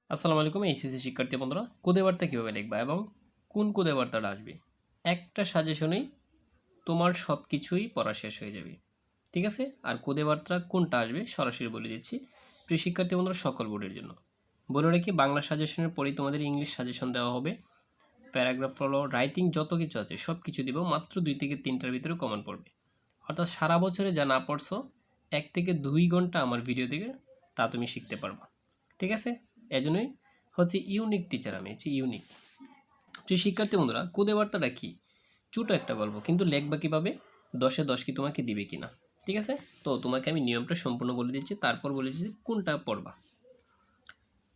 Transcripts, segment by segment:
আসসালামু আলাইকুম এইচএসসি শিক্ষার্থী বন্ধুরা, কোদে বার্তা কীভাবে লিখবা এবং কোন কোদে বার্তাটা আসবে একটা সাজেশনেই তোমার সব কিছুই পড়া শেষ হয়ে যাবে। ঠিক আছে, আর কোদে বার্তা কোনটা আসবে সরাসরি বলে দিচ্ছি প্রিয় শিক্ষার্থী বন্ধুরা সকল বোর্ডের জন্য। বলে রাখি, বাংলা সাজেশনের পরেই তোমাদের ইংলিশ সাজেশন দেওয়া হবে, প্যারাগ্রাফ ফলো, রাইটিং যত কিছু আছে সব কিছু দিব, মাত্র 2 থেকে 3টার ভিতরে কমন পড়বে। অর্থাৎ সারা বছরে যা না পড়ছো 1 থেকে 2 ঘন্টা আমার ভিডিও দেখে তা তুমি শিখতে পারবা। ঠিক আছে, এজন্যই হচ্ছে ইউনিক টিচার, আমি হচ্ছে ইউনিক। প্রিয় শিক্ষার্থী বন্ধুরা, কোদে বার্তাটা কি? ছোটো একটা গল্প, কিন্তু লেখবা কীভাবে, 10-এ 10 কি তোমাকে দিবে কিনা। ঠিক আছে, তো তোমাকে আমি নিয়মটা সম্পূর্ণ বলে দিচ্ছি, তারপর বলে দিচ্ছি কোনটা পড়বা।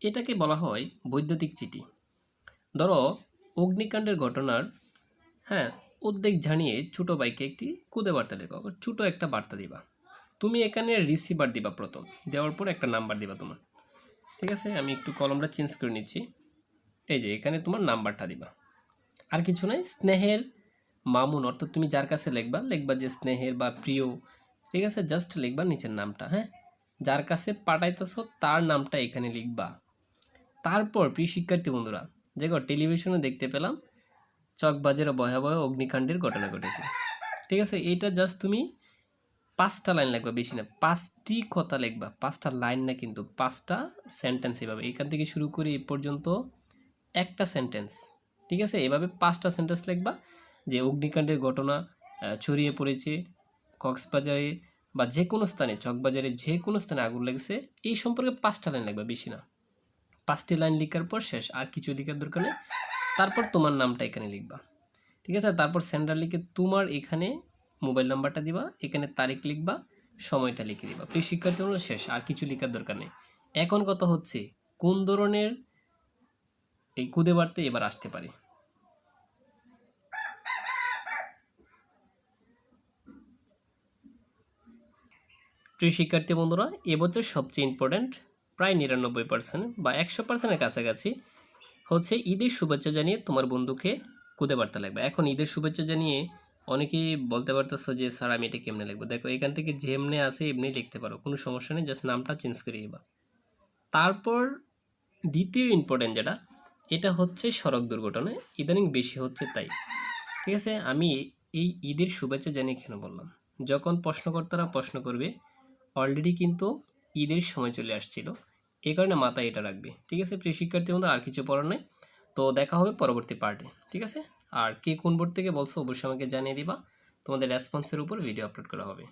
এটাকে বলা হয় বৈদ্যুতিক চিঠি। ধরো অগ্নিকাণ্ডের ঘটনার উদ্বেগ জানিয়ে ছোটো বাইকে একটি কোদে বার্তা লেখো, ছোটো একটা বার্তা দিবা। তুমি এখানে রিসিভার দিবা, প্রথম দেওয়ার পর একটা নাম্বার দিবা তোমার। ঠিক আছে, আমি একটু কলমটা চেঞ্জ করে নিচ্ছি। এই যে এখানে তোমার নাম্বারটা দিবা, আর কিছু নাই। স্নেহের মামুন, অর্থাৎ তুমি যার কাছে লিখবা যে স্নেহের বা প্রিয়। ঠিক আছে, জাস্ট লিখবা নিচের নামটা। যার কাছে পাঠাইতেছ তার নামটা এখানে লিখবা। তারপর প্রিয় শিক্ষার্থী বন্ধুরা, দেখো টেলিভিশনে দেখতে পেলাম চকবাজারে ভয়াবহ অগ্নিকাণ্ডের ঘটনা ঘটেছে। ঠিক আছে, এইটা জাস্ট তুমি 5টা লাইন লিখবা, বেশি না, 5টি কথা লিখবা, 5টা লাইন না কিন্তু 5টা সেন্টেন্স। এভাবে এখান থেকে শুরু করে এই পর্যন্ত একটা সেন্টেন্স। ঠিক আছে, এভাবে 5টা সেন্টেন্স লিখবা যে অগ্নিকাণ্ডের ঘটনা ছড়িয়ে পড়েছে কক্সবাজারে বা যে কোনো স্থানে, চকবাজারে যে কোনো স্থানে আগুন লেগেছে, এই সম্পর্কে 5টা লাইন লিখবা, বেশি না। 5টি লাইন লেখার পর শেষ, আর কিছু লেখার দরকার নেই। তারপর তোমার নামটা এখানে লিখবা। ঠিক আছে, তারপর সেন্ডার লিখে তোমার এখানে মোবাইল নাম্বারটা দিবা, এখানে তারিখ লিখবা, সময়টা লিখে দিবা। প্রিয় শিক্ষার্থী হলো শেষ, আর কিছু লেখার দরকার নেই। এখন কথা হচ্ছে কোন ধরনের এই খুদে বার্তা এবার আসতে পারে। প্রিয় শিক্ষার্থী বন্ধুরা, এবছর সবচেয়ে ইম্পর্ট্যান্ট, প্রায় 99% বা 100%-এর কাছাকাছি হচ্ছে ঈদের শুভেচ্ছা জানিয়ে তোমার বন্ধুকে খুদে বার্তা লিখবে। এখন ঈদের শুভেচ্ছা জানিয়ে অনেকেই বলতে পারতেছো যে স্যার আমি এটা কেমনে লিখবো। দেখো এখান থেকে যেমনি আসে এমনি লিখতে পারো, কোনো সমস্যা নেই, জাস্ট নামটা চেঞ্জ করে দিবা। তারপর দ্বিতীয় ইম্পর্ট্যান্ট যেটা, এটা হচ্ছে সড়ক দুর্ঘটনা, ইদানিং বেশি হচ্ছে তাই। ঠিক আছে, আমি এই ঈদের শুভেচ্ছা জানিয়ে কেন বললাম, যখন প্রশ্নকর্তারা প্রশ্ন করবে অলরেডি কিন্তু ঈদের সময় চলে আসছিল, এই কারণে মাথায় এটা রাখবে। ঠিক আছে প্রিয় শিক্ষার্থী বন্ধু, আর কিছু পড়ার নেই, তো দেখা হবে পরবর্তী পার্টে। ঠিক আছে, আর কে কোন বোর্ড থেকে বলছো অবশ্যই আমাকে জানিয়ে দিবা, তোমাদের রেসপন্সের উপর ভিডিও আপলোড করা হবে।